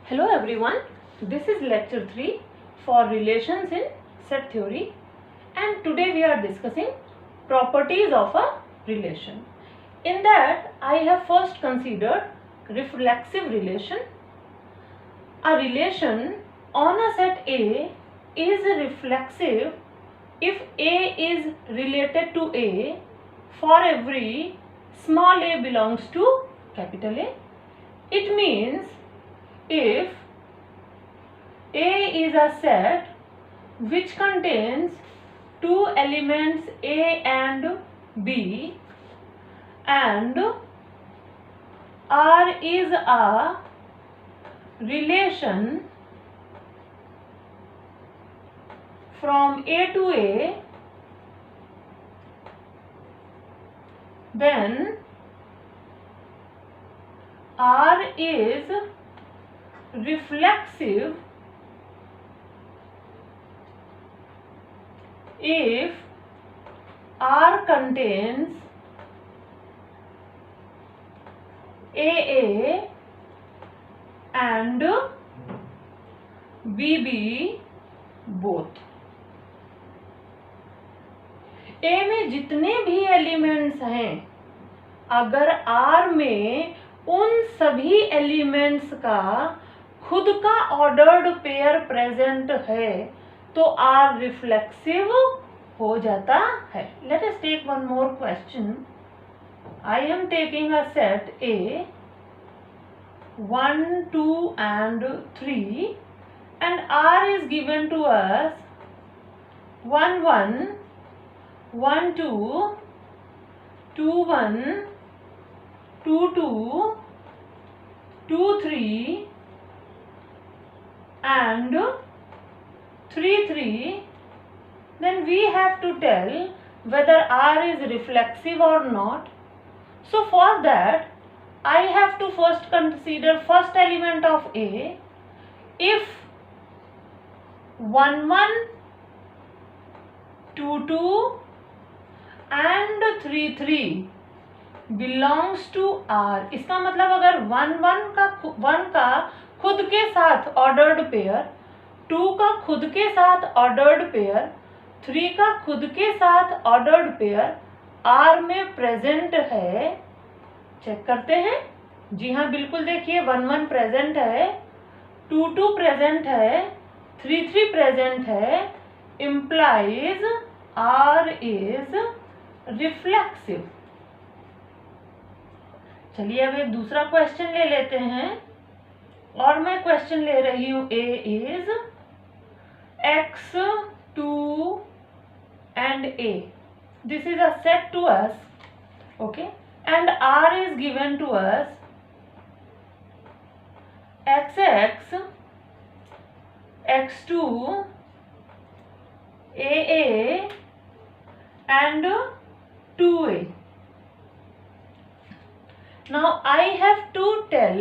Hello everyone, this is lecture 3 for relations in set theory, and today we are discussing properties of a relation. In that I have first considered reflexive relation. A relation on a set A is reflexive if A is related to A for every small a belongs to capital A. It means if A is a set which contains two elements A and B, and R is a relation from A to A, then R is reflexive if R contains AA and BB both. A में जितने भी elements हैं, अगर R में उन सभी elements का खुद का ऑर्डर्ड पेयर प्रेजेंट है तो R रिफ्लेक्सिव हो जाता है. Let us take one more question. I am taking a set A 1, 2 and 3 and R is given to us 1, 1, 1, 2, 2, 1, 2, 2, 2, 3 and 3, 3, then we have to tell whether R is reflexive or not. So for that I have to first consider first element of A. If 1, 1, 2, 2 and 3, 3 belongs to R, इसका मतलब अगर 1 का खुद के साथ ordered pair, 2 का खुद के साथ ऑर्डर्ड पेयर, 3 का खुद के साथ ऑर्डर्ड पेयर R में प्रेजेंट है. चेक करते हैं. जी हाँ, बिल्कुल देखिए 1, 1 प्रेजेंट है, 2, 2 प्रेजेंट है, 3, 3 प्रेजेंट है, implies R is reflexive. चलिए अब एक दूसरा क्वेश्चन ले लेते हैं, और मैं क्वेश्चन ले रही हूं A is X, 2 and A. This is a set to us, okay, and R is given to us XX, X2, AA and 2A. Now I have to tell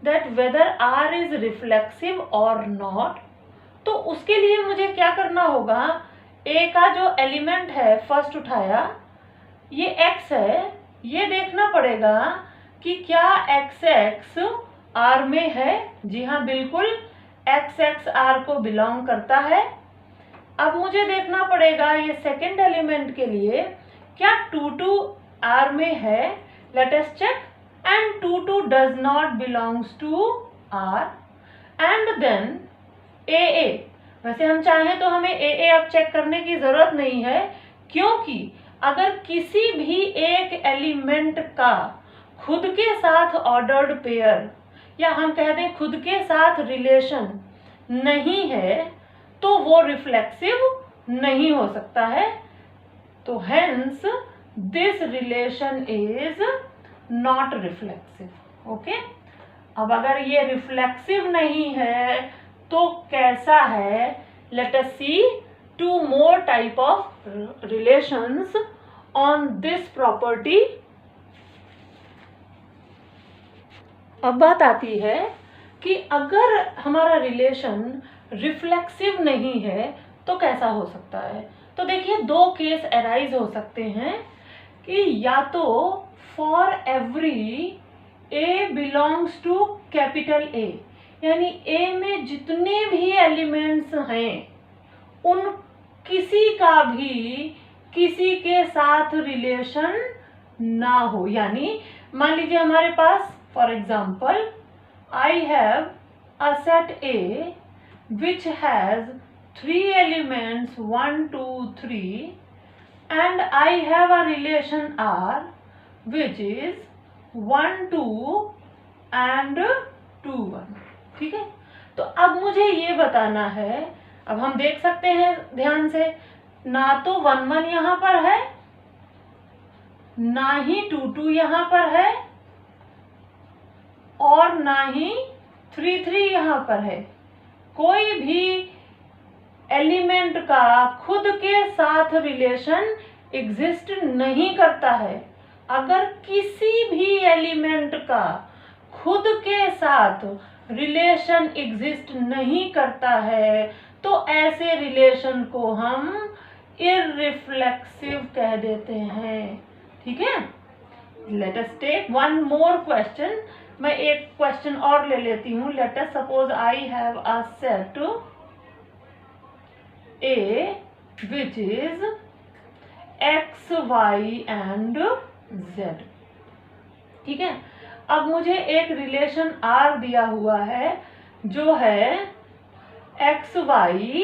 that whether R is reflexive or not. तो उसके लिए मुझे क्या करना होगा, A का जो element है फर्स्ट उठाया, ये X है, ये देखना पड़ेगा कि क्या XX R में है. जी हाँ, बिल्कुल XX R को बिलोंग करता है. अब मुझे देखना पड़ेगा ये सेकेंड एलिमेंट के लिए क्या 2, 2 R में है. Let us check, and 2, 2 does not belongs to R. And then AA. वैसे हम चाहें तो हमें AA अब चेक करने की जरूरत नहीं है, क्योंकि अगर किसी भी एक एलिमेंट का खुद के साथ ऑर्डर्ड पेयर, या हम कह दें खुद के साथ रिलेशन नहीं है, तो वो रिफ्लेक्सिव नहीं हो सकता है. तो hence this relation is not reflexive. Okay, अब अगर ये रिफ्लेक्सिव नहीं है तो कैसा है? Let us see two more type of relations on this property. अब बात आती है कि अगर हमारा रिलेशन रिफ्लेक्सिव नहीं है तो कैसा हो सकता है. तो देखिए, दो केस अराइज हो सकते हैं कि या तो for every A belongs to capital A, यानी ए में जितने भी एलिमेंट्स हैं उन किसी का भी किसी के साथ रिलेशन ना हो। यानी मान लीजिए हमारे पास for example I have a set A which has 3 elements 1 2 3 and I have a relation R which is 1 2 and 2 1। ठीक है, तो अब मुझे ये बताना है, अब हम देख सकते हैं ध्यान से, ना तो 1 1 यहां पर है, ना ही 2 2 यहां पर है, और ना ही 3 3 यहां पर है। कोई भी एलिमेंट का खुद के साथ रिलेशन एग्जिस्ट नहीं करता है। अगर किसी भी एलिमेंट का खुद के साथ रिलेशन एग्जिस्ट नहीं करता है तो ऐसे रिलेशन को हम इररिफ्लेक्सिव कह देते हैं। ठीक है, let us take one more question. मैं एक क्वेश्चन और ले लेती हूं। Let us suppose I have a set A which is x, y and z। ठीक है, अब मुझे एक रिलेशन R दिया हुआ है जो है x y,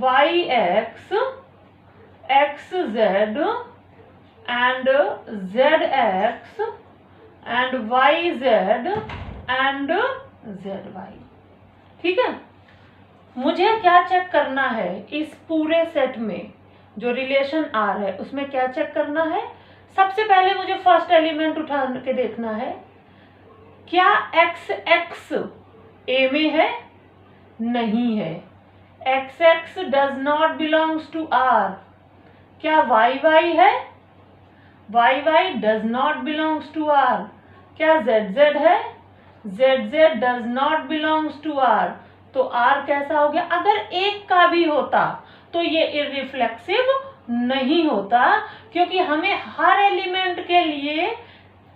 y x, x z and z x and y z and z y। ठीक है, मुझे क्या चेक करना है इस पूरे सेट में जो रिलेशन R है उसमें क्या चेक करना है। सबसे पहले मुझे फर्स्ट एलिमेंट उठा के देखना है, क्या x x A में है? नहीं है। x x does not belongs to R। क्या y y है? y y does not belongs to R। क्या z z है? z z does not belongs to R। तो R कैसा हो गया? अगर एक का भी होता तो ये इररिफ्लेक्सिव नहीं होता, क्योंकि हमें हर एलिमेंट के लिए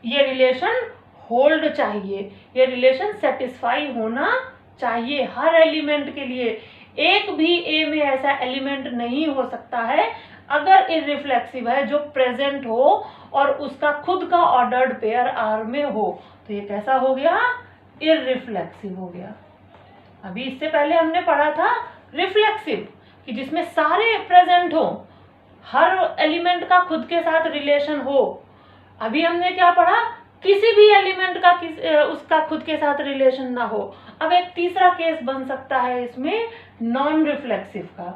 ये रिलेशन होल्ड चाहिए, ये रिलेशन सेटिस्फाई होना चाहिए हर एलिमेंट के लिए। एक भी ए में ऐसा एलिमेंट नहीं हो सकता है अगर इररिफ्लेक्सिव है जो प्रेजेंट हो और उसका खुद का ऑर्डर्ड पेयर आर में हो। तो ये कैसा हो गया? इररिफ्लेक्सिव हो गया। अभी इससे पहले हमने पढ़ा था रिफ्लेक्सिव, कि जिसमें सारे प्रेजेंट हो, हर एलिमेंट का खुद के साथ रिलेशन हो। अभी हमने क्या पढ़ा? किसी भी एलिमेंट का उसका खुद के साथ रिलेशन ना हो। अब एक तीसरा केस बन सकता है इसमें नॉन रिफ्लेक्सिव का।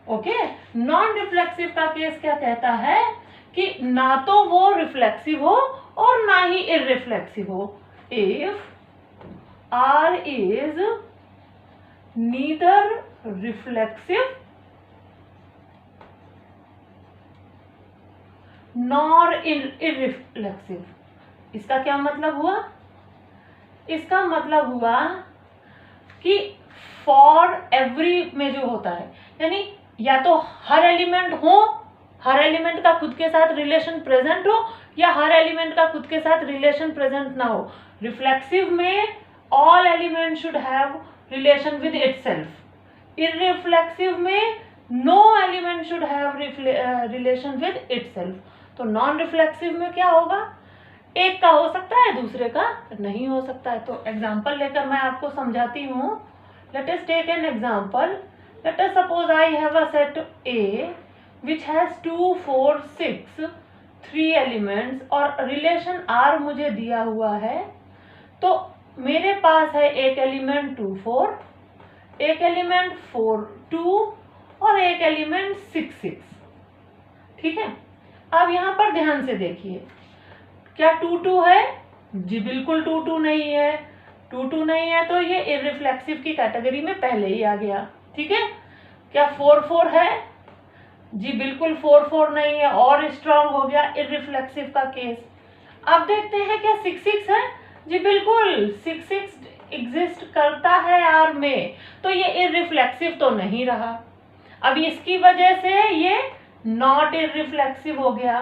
ओके, नॉन रिफ्लेक्सिव का केस क्या कहता है कि ना तो वो रिफ्लेक्सिव हो और ना ही इररिफ्लेक्सिव हो। If R is neither reflexive nor irreflexive। इसका क्या मतलब हुआ? इसका मतलब हुआ कि फॉर एवरी में जो होता है, यानी या तो हर एलिमेंट हो, हर एलिमेंट का खुद के साथ रिलेशन प्रेजेंट हो, या हर एलिमेंट का खुद के साथ रिलेशन प्रेजेंट ना हो। रिफ्लेक्सिव में all elements should have relation with itself. Irreflexive में no element should have relation with itself. तो नॉन रिफ्लेक्सिव में क्या होगा? एक का हो सकता है, दूसरे का नहीं हो सकता है। तो एग्जांपल लेकर मैं आपको समझाती हूँ। Let us take an example. Let us suppose I have a set A which has 2 4 6 3 elements और रिलेशन R मुझे दिया हुआ है। तो मेरे पास है एक एलिमेंट 2 4, एक एलिमेंट 4 2 और एक एलिमेंट 6 6। ठीक है, अब यहाँ पर ध्यान से देखिए, क्या 2 2 है? जी बिल्कुल 2 2 नहीं है। 2 2 नहीं है तो ये इररिफ्लेक्सिव की कैटेगरी में पहले ही आ गया। ठीक है, क्या 4 4 है? जी बिल्कुल 4 4 नहीं है, और स्ट्रांग हो गया इररिफ्लेक्सिव का केस। अब देखते हैं क्या 6 6 है? जी बिल्कुल 6 6 एग्जिस्ट करता है आर में, तो ये इररिफ्लेक्सिव तो नहीं रहा। अब इसकी वजह से ये नॉट इररिफ्लेक्सिव हो गया।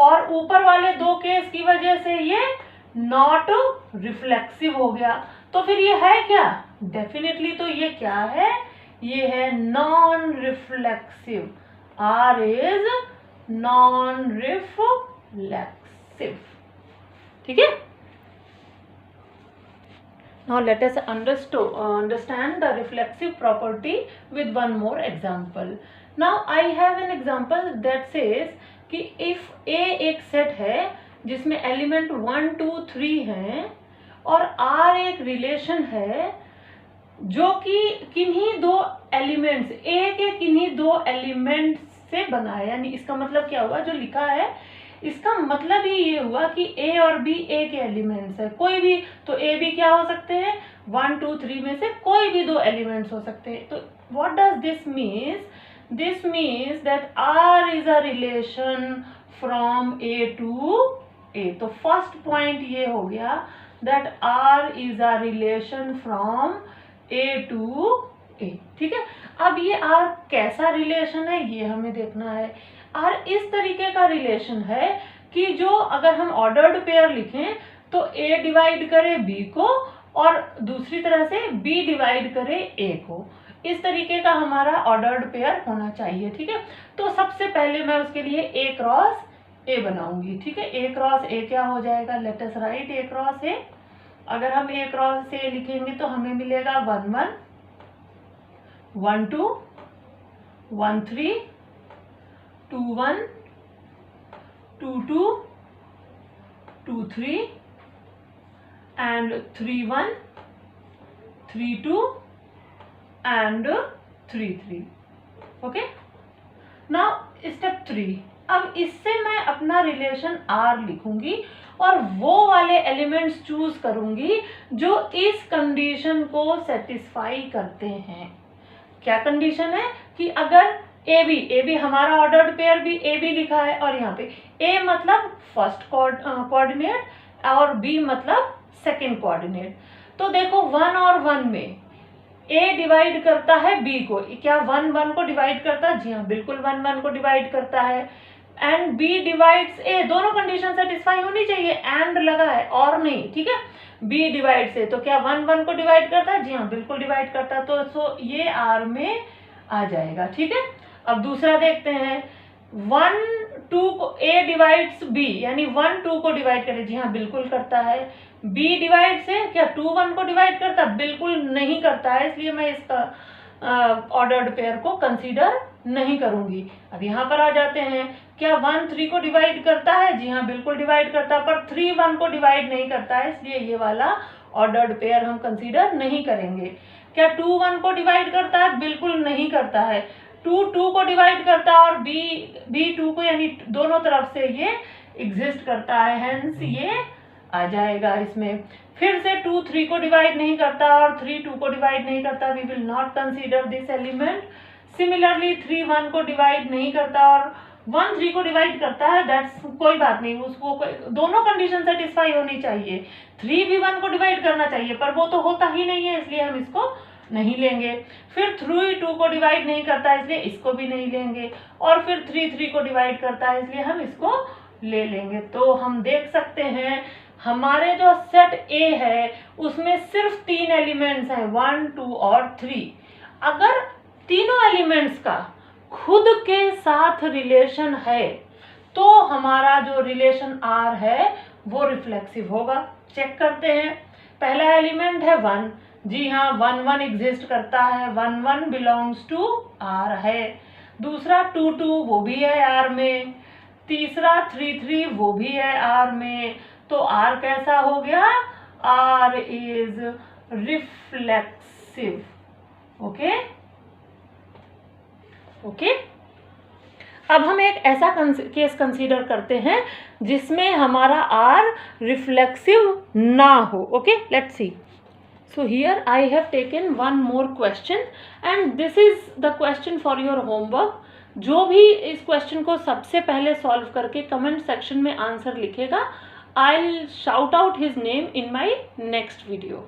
और ऊपर वाले दो केस की वजह से ये नॉट रिफ्लेक्सिव हो गया। तो फिर ये है क्या? डेफिनेटली तो ये क्या है? ये है non reflexive. R is non reflexive. ठीक है। Now let us understand the reflexive property with one more example. Now I have an example that says कि if A एक सेट है जिसमें एलिमेंट 1 2 3 हैं और R एक रिलेशन है जो कि किन्हीं दो एलिमेंट्स A के किन्हीं दो एलिमेंट्स से बना है। यानी इसका मतलब क्या हुआ? जो लिखा है इसका मतलब ही ये हुआ कि A और B A के एलिमेंट्स है। कोई भी, तो A B क्या हो सकते हैं? 1 2 3 में से कोई भी दो एलिमेंट्स हो सकते हैं। तो what does this means? This means that R is a relation from A to A। तो फर्स्ट पॉइंट ये हो गया that R is a relation from A to A। ठीक है। अब ये R कैसा रिलेशन है ये हमें देखना है। R इस तरीके का रिलेशन है कि जो अगर हम ऑर्डर्ड पेयर लिखें तो A डिवाइड करे B को और दूसरी तरह से B डिवाइड करे A को। इस तरीके का हमारा ऑर्डर्ड पेयर होना चाहिए। ठीक है। तो सबसे पहले मैं उसके लिए A क्रॉस A बनाऊंगी। ठीक है। A क्रॉस A क्या हो जाएगा? Let us right A cross A। अगर हम A क्रॉस A लिखेंगे तो हमें मिलेगा 1 1 1 2 1 3 2 1 2 2 2 3 and 3 1 3 2 and 3 3। Okay. Now step 3। अब इससे मैं अपना रिलेशन R लिखूंगी और वो वाले एलिमेंट्स चूज करूंगी जो इस कंडीशन को सेटिस्फाई करते हैं। क्या कंडीशन है? कि अगर ए बी हमारा ऑर्डर्ड पेयर भी ए बी लिखा है और यहाँ पे ए मतलब फर्स्ट कोऑर्डिनेट और बी मतलब सेकंड कोऑर्डिनेट। तो देखो 1 और 1 में ए डिवाइड करता है बी को। क्या 1 1 को डिवाइड करता है? जी हाँ, बिल्कुल 1 1 को डिवाइड करता है। एंड बी डिवाइड्स ए। दोनों कंडीशन सेटिस्फाई होनी चाहिए। एंड लगा है और नहीं। ठीक है। बी डिवाइड्स ए, तो क्या 1 1 को डिवाइड करता है? जी हाँ, बिल्कुल डिवाइड करता है। तो ये R में आ जाएगा। ठीक है। अब दूसरा देखते हैं। 1 2 को A डिवाइड्स B, यानी 1 2 को डिवाइड करे। जी हाँ, बिल्कुल करता है। B डिवाइड से क्या 2 1 को डिवाइड करता है? बिल्कुल नहीं करता है। इसलिए मैं इसका ऑर्डर्ड पेयर को कंसीडर नहीं करूंगी। अब यहाँ पर आ जाते हैं। क्या 1 3 को डिवाइड करता है? जी हाँ, बिल्कुल डिवाइड करता है। पर 3 1 को डिवाइड नहीं करता है, इसलिए ये वाला ऑर्डर्ड पेयर हम कंसीडर नहीं करेंगे। क्या 2 1 को डिवाइड करता है? बिल्कुल नहीं करता है। 2 2 को डिवाइड करता है और बी 2 को, यानी दोनों तरफ से ये एग्जिस्ट करता है। हेंस ये आ जाएगा इसमें। फिर से 2 3 को डिवाइड नहीं करता और 3 2 को डिवाइड नहीं करता। We will not consider this element. Similarly 3 1 को डिवाइड नहीं करता और 1 3 को डिवाइड करता है। दैट्स कोई बात नहीं, उसको दोनों कंडीशन सेटिस्फाई होनी चाहिए। 3 भी 1 को डिवाइड करना चाहिए, पर वो तो होता ही नहीं है, इसलिए हम इसको नहीं लेंगे। फिर 3 2 को डिवाइड नहीं करता है, इसलिए इसको भी नहीं लेंगे। और फिर 3 3 को डिवाइड करता है, इसलिए हम इसको ले लेंगे। तो हम देख सकते हैं हमारे जो सेट A है उसमें सिर्फ 3 एलिमेंट्स हैं, 1 2 और 3। अगर तीनों एलिमेंट्स का खुद के साथ रिलेशन है तो हमारा जो रिलेशन R है वो रिफ्लेक्सिव होगा। चेक करते हैं। पहला एलिमेंट है 1। जी हाँ, 1 1 एग्जिस्ट करता है। 1 1 बिलोंग्स टू R है। दूसरा 2 2 वो भी है R में। तीसरा 3 3 वो भी है R में। तो R कैसा हो गया? R is reflexive. ओके। अब हम एक ऐसा केस कंसीडर करते हैं जिसमें हमारा R रिफ्लेक्सिव ना हो। Okay, let's see. So here I have taken one more question and this is the question for your homework. जो भी इस क्वेश्चन को सबसे पहले सॉल्व करके कमेंट सेक्शन में आंसर लिखेगा, I'll shout out his name in my next video.